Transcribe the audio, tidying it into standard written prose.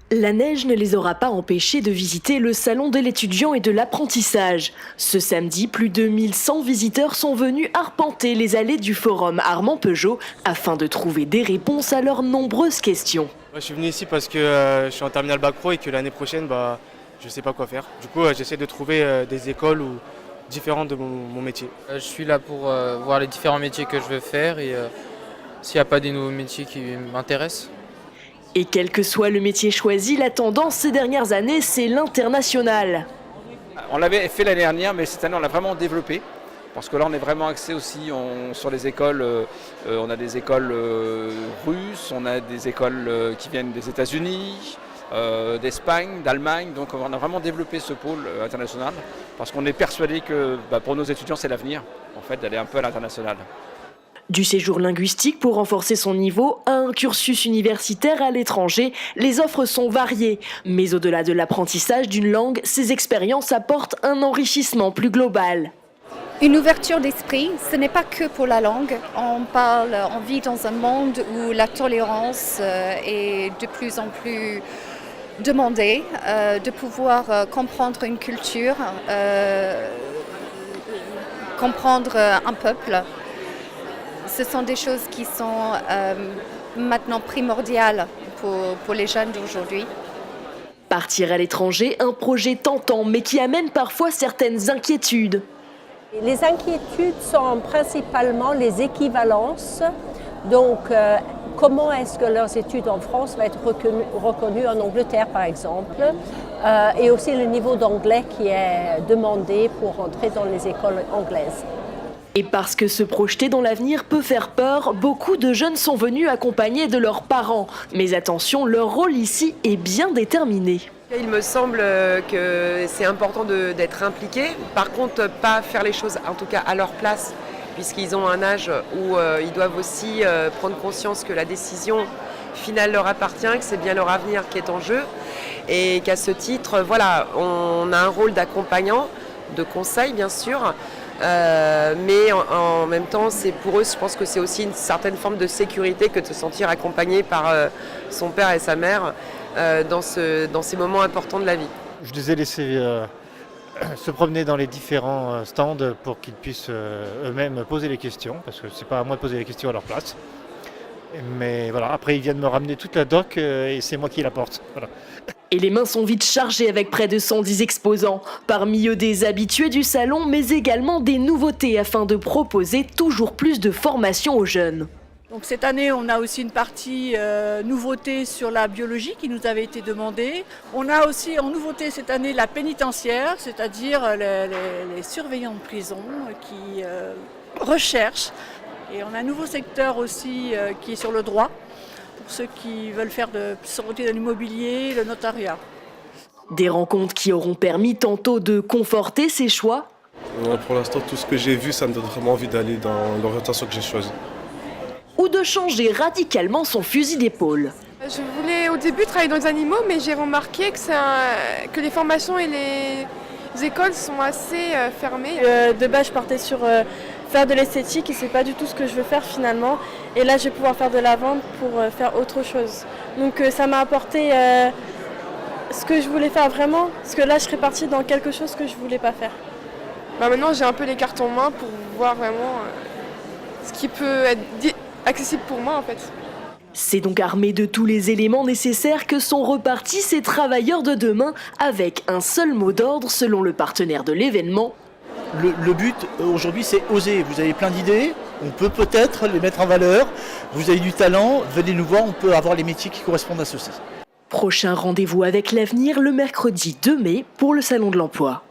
La neige ne les aura pas empêchés de visiter le salon de l'étudiant et de l'apprentissage. Ce samedi, plus de 1100 visiteurs sont venus arpenter les allées du forum Armand Peugeot afin de trouver des réponses à leurs nombreuses questions. Je suis venu ici parce que je suis en terminale bac pro et que l'année prochaine, je ne sais pas quoi faire. Du coup, j'essaie de trouver des écoles différentes de mon métier. Je suis là pour voir les différents métiers que je veux faire et s'il n'y a pas des nouveaux métiers qui m'intéressent. Et quel que soit le métier choisi, la tendance ces dernières années, c'est l'international. On l'avait fait l'année dernière, mais cette année, on l'a vraiment développé. Parce que là, on est vraiment axé aussi sur les écoles. On a des écoles russes, on a des écoles qui viennent des États-Unis, d'Espagne, d'Allemagne. Donc, on a vraiment développé ce pôle international. Parce qu'on est persuadé que pour nos étudiants, c'est l'avenir, en fait, d'aller un peu à l'international. Du séjour linguistique pour renforcer son niveau à un cursus universitaire à l'étranger, les offres sont variées. Mais au-delà de l'apprentissage d'une langue, ces expériences apportent un enrichissement plus global. Une ouverture d'esprit, ce n'est pas que pour la langue. On vit dans un monde où la tolérance est de plus en plus demandée, de pouvoir comprendre une culture, comprendre un peuple. Ce sont des choses qui sont maintenant primordiales pour les jeunes d'aujourd'hui. Partir à l'étranger, un projet tentant mais qui amène parfois certaines inquiétudes. Les inquiétudes sont principalement les équivalences. Donc, comment est-ce que leurs études en France vont être reconnues en Angleterre, par exemple, et aussi le niveau d'anglais qui est demandé pour entrer dans les écoles anglaises. Et parce que se projeter dans l'avenir peut faire peur, beaucoup de jeunes sont venus accompagnés de leurs parents. Mais attention, leur rôle ici est bien déterminé. Il me semble que c'est important d'être impliqué. Par contre, pas faire les choses, en tout cas à leur place, puisqu'ils ont un âge où ils doivent aussi prendre conscience que la décision finale leur appartient, que c'est bien leur avenir qui est en jeu. Et qu'à ce titre, voilà, on a un rôle d'accompagnant, de conseil bien sûr, mais en même temps, c'est pour eux, je pense que c'est aussi une certaine forme de sécurité que de se sentir accompagné par son père et sa mère dans ces moments importants de la vie. Je les ai laissés se promener dans les différents stands pour qu'ils puissent eux-mêmes poser les questions, parce que c'est pas à moi de poser les questions à leur place. Mais voilà, après ils viennent me ramener toute la doc et c'est moi qui la porte. Voilà. Et les mains sont vite chargées avec près de 110 exposants. Parmi eux des habitués du salon, mais également des nouveautés afin de proposer toujours plus de formation aux jeunes. Donc cette année, on a aussi une partie nouveauté sur la biologie qui nous avait été demandée. On a aussi en nouveauté cette année la pénitentiaire, c'est-à-dire les surveillants de prison qui recherchent. Et on a un nouveau secteur aussi qui est sur le droit, pour ceux qui veulent faire sortir de l'immobilier, le notariat. Des rencontres qui auront permis tantôt de conforter ses choix. Pour l'instant, tout ce que j'ai vu, ça me donne vraiment envie d'aller dans l'orientation que j'ai choisie. Ou de changer radicalement son fusil d'épaule. Je voulais au début travailler dans les animaux, mais j'ai remarqué que les formations et les écoles sont assez fermées. De base, je partais sur faire de l'esthétique et c'est pas du tout ce que je veux faire finalement. Et là, je vais pouvoir faire de la vente pour faire autre chose. Donc ça m'a apporté ce que je voulais faire vraiment, parce que là, je serais partie dans quelque chose que je voulais pas faire. Maintenant, j'ai un peu les cartes en main pour voir vraiment ce qui peut être accessible pour moi en fait. C'est donc armé de tous les éléments nécessaires que sont repartis ces travailleurs de demain avec un seul mot d'ordre selon le partenaire de l'événement. Le but aujourd'hui c'est oser, vous avez plein d'idées, on peut peut-être les mettre en valeur, vous avez du talent, venez nous voir, on peut avoir les métiers qui correspondent à ceci. Prochain rendez-vous avec l'avenir le mercredi 2 mai pour le Salon de l'Emploi.